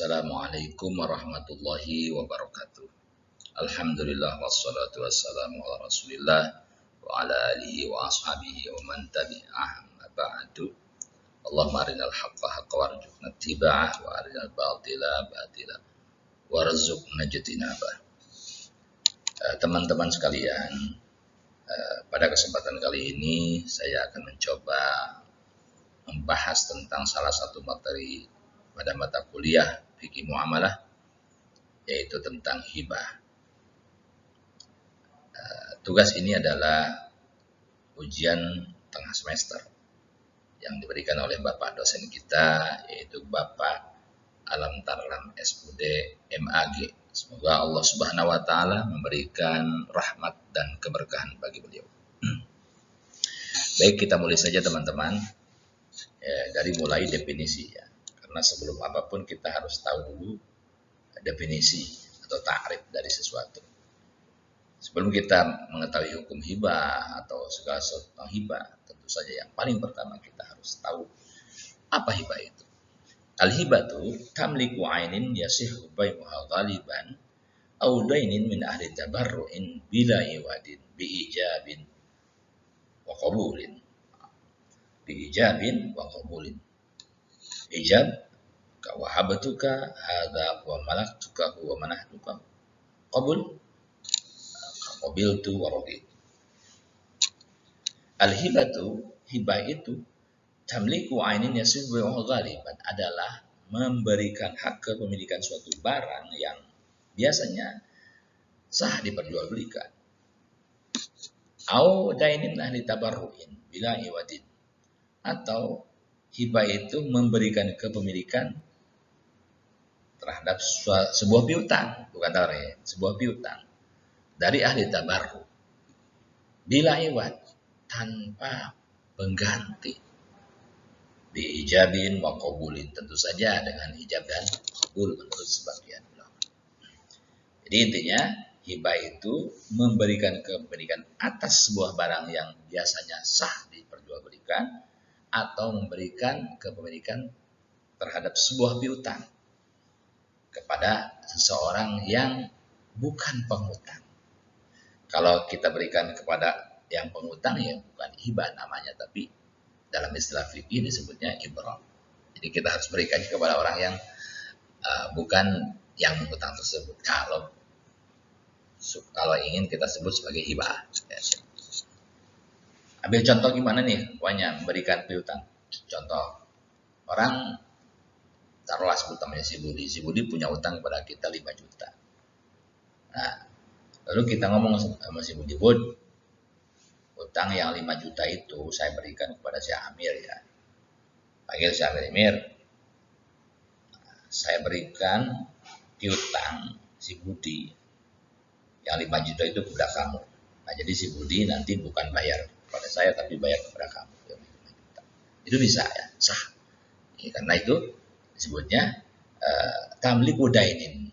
Assalamualaikum warahmatullahi wabarakatuh. Alhamdulillah wassalatu wassalamu ala Rasulillah wa ala alihi wa ashabihi wa man tabi'ahum ba'du. Allahumma arinal haqqa haqqa warzuqna ittiba'ah wa arinal batila batila warzuqna ijtinabah. Teman-teman sekalian, pada kesempatan kali ini saya akan mencoba membahas tentang salah satu materi pada mata kuliah fikih muamalah, yaitu tentang hibah. Tugas ini adalah ujian tengah semester yang diberikan oleh Bapak dosen kita, yaitu Bapak Alam Tarlam SUD MAG. Semoga Allah Subhanahu wa taala memberikan rahmat dan keberkahan bagi beliau. Baik, kita mulai saja teman-teman. Dari mulai definisi ya. Karena sebelum apapun kita harus tahu dulu definisi atau ta'rif dari sesuatu. Sebelum kita mengetahui hukum hibah atau segala sesuatu tentang hibah, tentu saja yang paling pertama kita harus tahu apa hibah itu. Al-hibatu tamliku ainin yasihu bai'uha ghaliban aw dainin min ahli tabarru'in bila iwadin biijabin wa qabulin. Biijabin wa qabulin. Ijab ka wahabatuka hadza wa malaktuka wa manahtuka. Qabul qabiltu wa raditu. Al-hibatu, hibah itu tamliku ainin yasihu bai'uha ghaliban adalah memberikan hak kepemilikan suatu barang yang biasanya sah diperjualbelikan. Au dainin ahli tabarruin bila iwadin, atau hibah itu memberikan kepemilikan terhadap sebuah piutang, bukan tarik, sebuah piutang dari ahli tabarru bila iwad, tanpa pengganti, biijabin wa qabulin, tentu saja dengan ijab dan qabul menurut sebagian ulama. Jadi intinya hibah itu memberikan kepemilikan atas sebuah barang yang biasanya sah diperjualbelikan atau memberikan kepemilikan terhadap sebuah piutang kepada seseorang yang bukan pengutang. Kalau kita berikan kepada yang pengutang ya bukan hibah namanya, tapi dalam istilah fikih disebutnya ibrah. Jadi kita harus berikan kepada orang yang bukan yang mengutang tersebut. Kalau ingin kita sebut sebagai hibah. Ambil contoh gimana nih, pokoknya memberikan piutang. Contoh, orang taruhlah sebut namanya si Budi. Si Budi punya utang kepada kita 5 juta. Nah, lalu kita ngomong sama si Budi, Bud, utang yang 5 juta itu saya berikan kepada si Amir ya. Panggil si Amir, saya berikan piutang si Budi yang 5 juta itu kepada kamu. Nah, jadi si Budi nanti bukan bayar kepada saya tapi bayar kepada kamu. Itu bisa ya, sah. Ya, karena itu disebutnya tamliku dainin.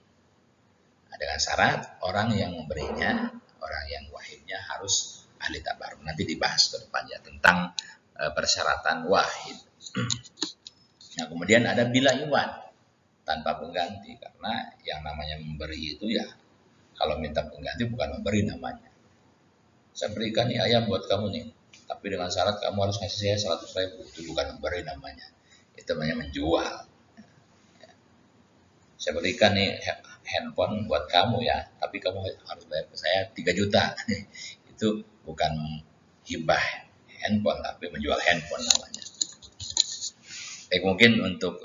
Nah, dengan syarat orang yang memberinya, orang yang wahidnya harus ahli tabarruk. Nanti dibahas ke depannya tentang persyaratan wahid. Nah, kemudian ada bila iwan, tanpa pengganti, karena yang namanya memberi itu ya kalau minta pengganti bukan memberi namanya. Saya berikan nih ayam buat kamu nih, tapi dengan syarat kamu harus ngasih saya 100.000. Itu bukan memberi namanya, itu namanya menjual. Saya berikan nih handphone buat kamu ya, tapi kamu harus bayar ke saya 3 juta. Itu bukan hibah handphone, tapi menjual handphone namanya. Baik, mungkin untuk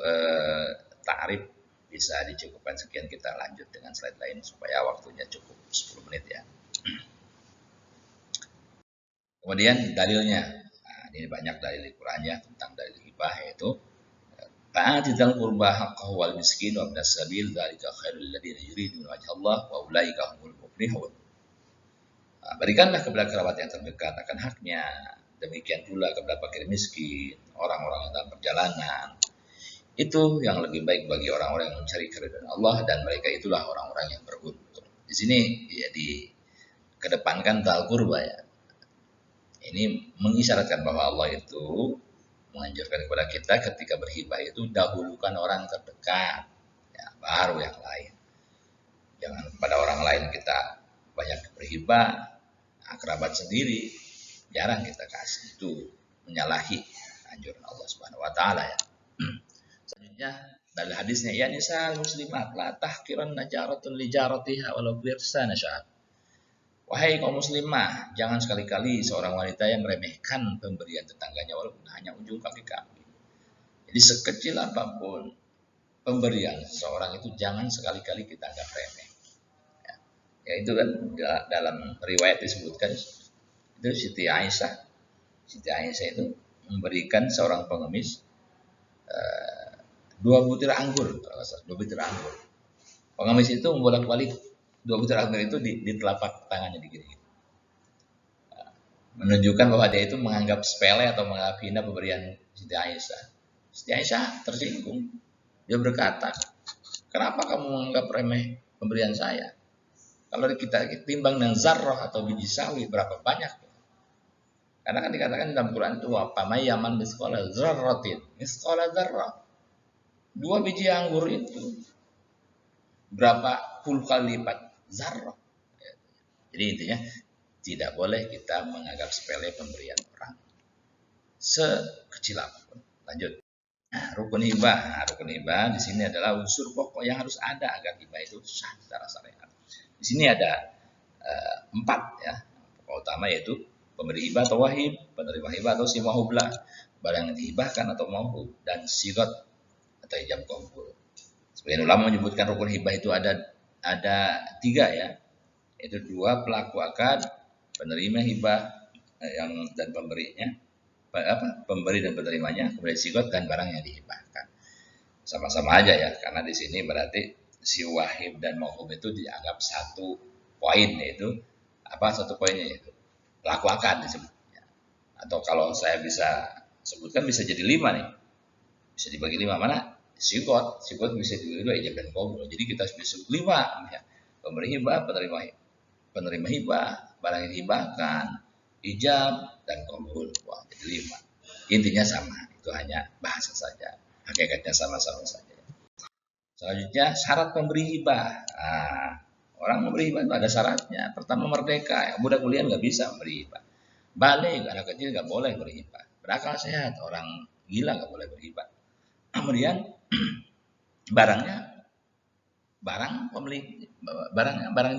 ta'rif bisa dicukupkan sekian, kita lanjut dengan slide lain supaya waktunya cukup 10 menit ya. Kemudian dalilnya, nah, ini banyak dalil Al-Qur'annya tentang dalil hibah, yaitu ta'atidzal qurba haqqahu wal miskin wa ibnas sabil dzalika khairul ladzina yuriduna wajhallah wa ulaika humul muflihun. Nah, berikanlah kepada kerabat yang terdekat akan haknya, demikian pula kepada fakir miskin, orang-orang yang dalam perjalanan. Itu yang lebih baik bagi orang-orang yang mencari keridhaan Allah, dan mereka itulah orang-orang yang beruntung. Di sini ya dikedepankan dzal qurba ya. Ini mengisyaratkan bahwa Allah itu menganjurkan kepada kita ketika berhibah itu dahulukan orang terdekat. Ya, baru yang lain. Jangan pada orang lain kita banyak berhibah, nah, kerabat sendiri jarang kita kasih. Itu menyalahi anjuran Allah Subhanahu wa taala ya. Selanjutnya dari hadisnya, ya nisal muslimat la tahkiran najaratun li jaratiha walau birsana syahad. Wahai kaum muslimah, jangan sekali-kali seorang wanita yang meremehkan pemberian tetangganya walaupun hanya ujung kaki kami. Jadi sekecil apapun pemberian seseorang itu jangan sekali-kali kita anggap remeh. Ya itu kan dalam riwayat disebutkan itu Siti Aisyah. Siti Aisyah itu memberikan seorang pengemis 2 butir anggur, 2 butir anggur. Pengemis itu membolak-balik 2 butir anggur itu di telapak tangannya digini. Menunjukkan bahwa dia itu menganggap sepele atau menganggap hina pemberian Siti Aisyah. Siti Aisyah tersinggung. Dia berkata, kenapa kamu menganggap remeh pemberian saya? Kalau kita timbang dengan zarrah atau biji sawi, berapa banyak? Karena kan dikatakan dalam Quran itu, apa mayaman misqala zarratin, misqala zarrah. 2 biji anggur itu berapa puluh kali lipat zarrah. Jadi intinya tidak boleh kita menganggap sepele pemberian orang sekecil apapun. Lanjut. Nah, rukun hibah. Nah, rukun hibah di sini adalah unsur pokok yang harus ada agar hibah itu sah secara syariat. Di sini ada 4 ya. Pokok utama yaitu pemberi hibah atau wahib, penerima hibah atau si mahublah, barang yang dihibahkan atau mahub, dan sigot atau ijab qabul. Sebagian ulama menyebutkan rukun hibah itu ada 3 ya, yaitu 2 pelaku akad, penerima hibah dan pemberinya, pemberi dan penerimanya, kemudian sigot dan barang yang dihibahkan. Sama-sama aja ya, karena di sini berarti si wahib dan mahub itu dianggap 1 poin, yaitu satu poinnya yaitu pelaku akad disebutnya. Atau kalau saya bisa sebutkan bisa jadi 5 nih, bisa dibagi 5 mana? Sigot bisa dibagi 2, ijab dan qabul. Jadi kita bisa 5 ya. Pemberi hibah, penerima hibah, barang yang dihibahkan, ijab dan qabul. Wah, jadi 5. Intinya sama, itu hanya bahasa saja. Hakikatnya sama-sama saja. Selanjutnya syarat pemberi hibah. Nah, orang memberi hibah itu ada syaratnya. Pertama merdeka, budak kuliah nggak bisa memberi hibah. Balik, anak kecil nggak boleh beri hibah. Berakal sehat, orang gila nggak boleh beri hibah. Kemudian barang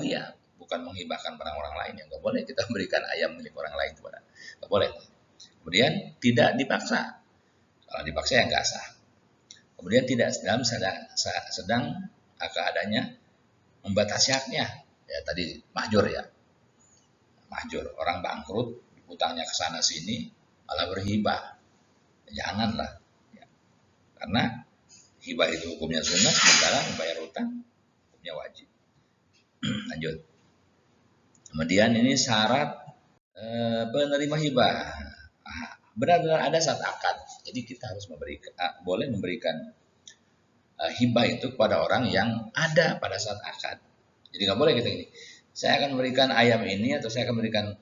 dia, bukan menghibahkan barang orang lain, yang nggak boleh kita berikan ayam milik orang lain kepada, nggak boleh. Kemudian tidak dipaksa, kalau dipaksa ya nggak sah. Kemudian tidak dalam sedang keadaannya membatasi haknya, ya tadi mahjur ya, mahjur, orang bangkrut, utangnya ke sana sini, malah berhibah, janganlah. Karena hibah itu hukumnya sunnah, sementara membayar utang hukumnya wajib. Lanjut. Kemudian ini syarat penerima hibah. Benar-benar ada saat akad. Jadi kita harus boleh memberikan hibah itu kepada orang yang ada pada saat akad. Jadi nggak boleh kita ini. Saya akan memberikan ayam ini atau saya akan memberikan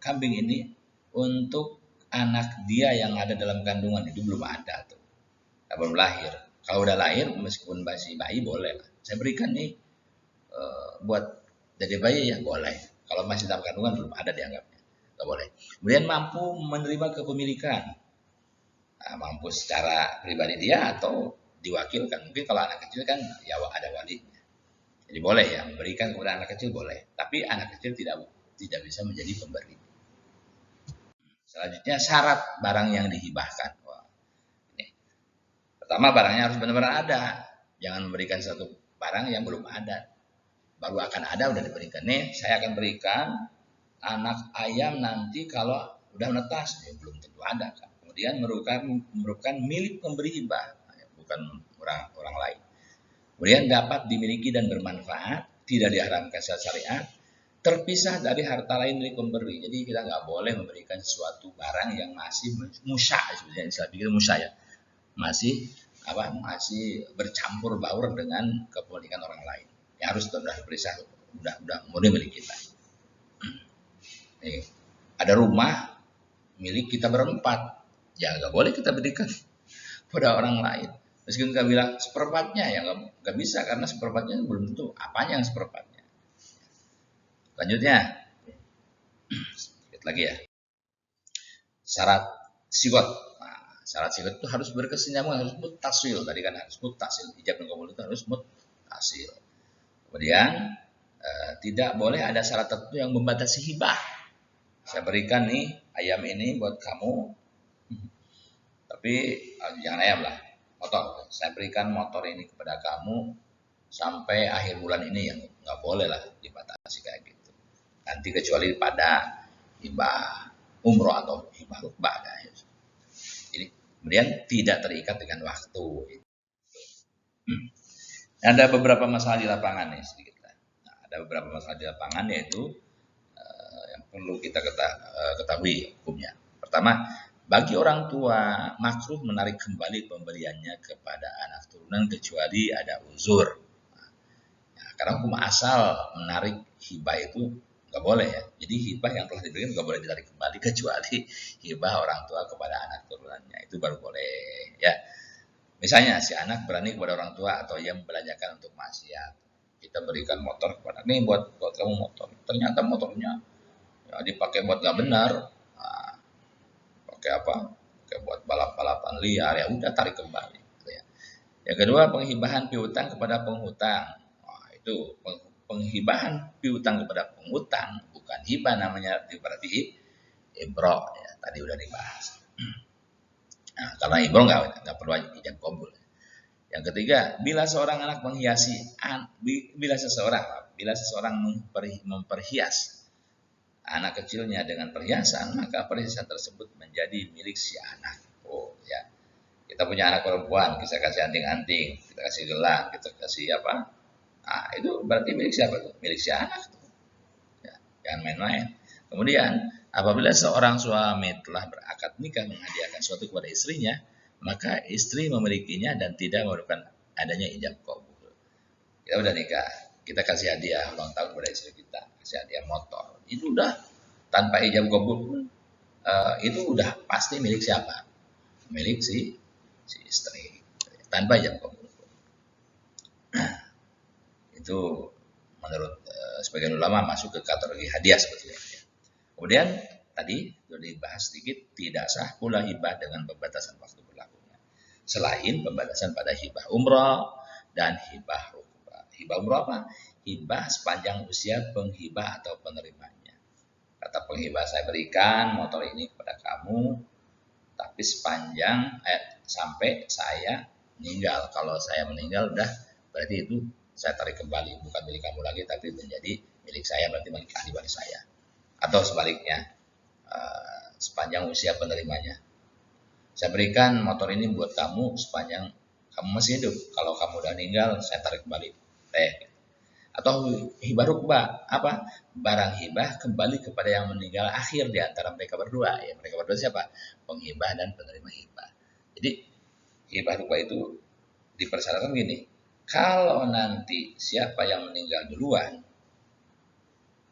kambing ini untuk anak dia yang ada dalam kandungan, itu belum ada tuh. Belum lahir. Kalau udah lahir meskipun masih bayi boleh lah. Saya berikan nih buat jadi bayi ya boleh. Kalau masih dalam kandungan belum ada dianggapnya, nggak boleh. Kemudian mampu menerima kepemilikan, mampu secara pribadi dia atau diwakilkan. Mungkin kalau anak kecil kan ya ada walinya. Jadi boleh ya memberikan kepada anak kecil boleh. Tapi anak kecil tidak bisa menjadi pemberi. Selanjutnya syarat barang yang dihibahkan. Pertama barangnya harus benar-benar ada. Jangan memberikan satu barang yang belum ada. Baru akan ada udah diberikan. Nih saya akan berikan anak ayam nanti kalau udah menetas. Ya, belum tentu ada kan. Kemudian merupakan milik pemberi hibah. Bukan orang lain. Kemudian dapat dimiliki dan bermanfaat. Tidak diharamkan secara syariat. Terpisah dari harta lain milik pemberi. Jadi kita nggak boleh memberikan sesuatu barang yang masih musya. Sebenarnya saya pikir musya ya. Masih bercampur baur dengan kepemilikan orang lain. Yang harus sudah diperiksa, udah murni milik kita. Nih, ada rumah milik kita berempat, ya nggak boleh kita berikan pada orang lain. Meskipun kita bilang seperempatnya ya nggak bisa, karena seperempatnya belum tentu apanya yang seperempatnya. Lanjutnya, sedikit lagi ya. Syarat sigot. Nah, syarat sigot itu harus berkesinambungan, harus muttasil. Tadi kan harus muttasil. Ijab dan qabul itu harus muttasil. Kemudian tidak boleh ada syarat tertentu yang membatasi hibah. Saya berikan nih ayam ini buat kamu, tapi jangan ayam lah, motor. Saya berikan motor ini kepada kamu sampai akhir bulan ini, yang nggak boleh lah dibatasi kayak gitu. Nanti kecuali pada hibah umroh atau hibah rukbah. Jadi kemudian tidak terikat dengan waktu. Ada beberapa masalah di lapangan nih sedikit. Nah, ada beberapa masalah di lapangan, yaitu yang perlu kita ketahui hukumnya. Pertama, bagi orang tua makruh menarik kembali pemberiannya kepada anak turunan kecuali ada uzur. Nah, karena hukum asal menarik hibah itu nggak boleh ya. Jadi hibah yang telah diberikan nggak boleh ditarik kembali kecuali hibah orang tua kepada anak turunannya, itu baru boleh ya. Misalnya si anak berani kepada orang tua atau ia membelanjakan untuk maksiat, kita berikan motor kepada, nih buat kamu motor. Ternyata motornya ya, dipakai buat nggak benar, nah, pakai apa? Pakai buat balap-balapan liar, ya udah tarik kembali. Gitu ya. Yang kedua, penghibahan piutang kepada penghutang. Nah, itu penghibahan piutang kepada penghutang, bukan hibah namanya, berarti ibro ya, tadi udah dibahas. Nah, karena ibro nggak perlu ijab qabul. Yang ketiga, bila seseorang memperhias anak kecilnya dengan perhiasan, maka perhiasan tersebut menjadi milik si anak. Oh ya, kita punya anak perempuan, kita kasih anting-anting, kita kasih gelang, kita kasih apa? Nah, itu berarti milik siapa tuh? Milik si anak. Ya, jangan main-main. Kemudian, apabila seorang suami telah berakad nikah menghadiahkan sesuatu kepada istrinya, maka istri memilikinya dan tidak memerlukan adanya ijab qabul. Kita udah nikah, kita kasih hadiah ulang tahun kepada istri kita, kasih hadiah motor. Itu udah tanpa ijab qabul, itu udah pasti milik siapa? Milik si istri, tanpa ijab qabul. Itu menurut sebagian ulama masuk ke kategori hadiah sebetulnya. Kemudian tadi sudah dibahas sedikit, tidak sah pula hibah dengan pembatasan waktu berlakunya. Selain pembatasan pada hibah umroh dan hibah rukbah. Hibah umroh apa? Hibah sepanjang usia penghibah atau penerimanya. Kata penghibah, saya berikan motor ini kepada kamu, tapi sepanjang sampai saya meninggal. Kalau saya meninggal udah berarti itu saya tarik kembali, bukan milik kamu lagi, tapi menjadi milik saya, berarti milik ahli waris saya. Atau sebaliknya, sepanjang usia penerimanya. Saya berikan motor ini buat kamu sepanjang kamu masih hidup. Kalau kamu udah meninggal, saya tarik kembali. Atau hibah rukbah, apa? Barang hibah kembali kepada yang meninggal akhir di antara mereka berdua. Ya, mereka berdua siapa? Penghibah dan penerima hibah. Jadi hibah rukbah itu dipersyaratkan gini. Kalau nanti siapa yang meninggal duluan,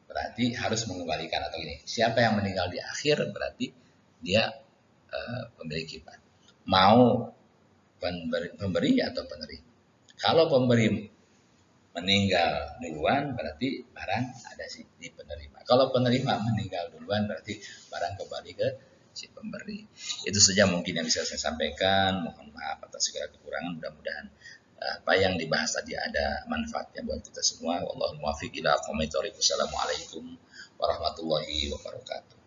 berarti harus mengembalikan, atau ini siapa yang meninggal di akhir berarti dia pemilik hibah, mau pemberi atau penerima. Kalau pemberi meninggal duluan berarti barang ada di penerima. Kalau penerima meninggal duluan berarti barang kembali ke si pemberi. Itu saja mungkin yang bisa saya sampaikan. Mohon maaf atas segala kekurangan. Mudah-mudahan apa yang dibahas tadi ada manfaatnya buat kita semua. Wallahul muwaffiq ila aqwamit thoriq. Wassalamualaikum warahmatullahi wabarakatuh.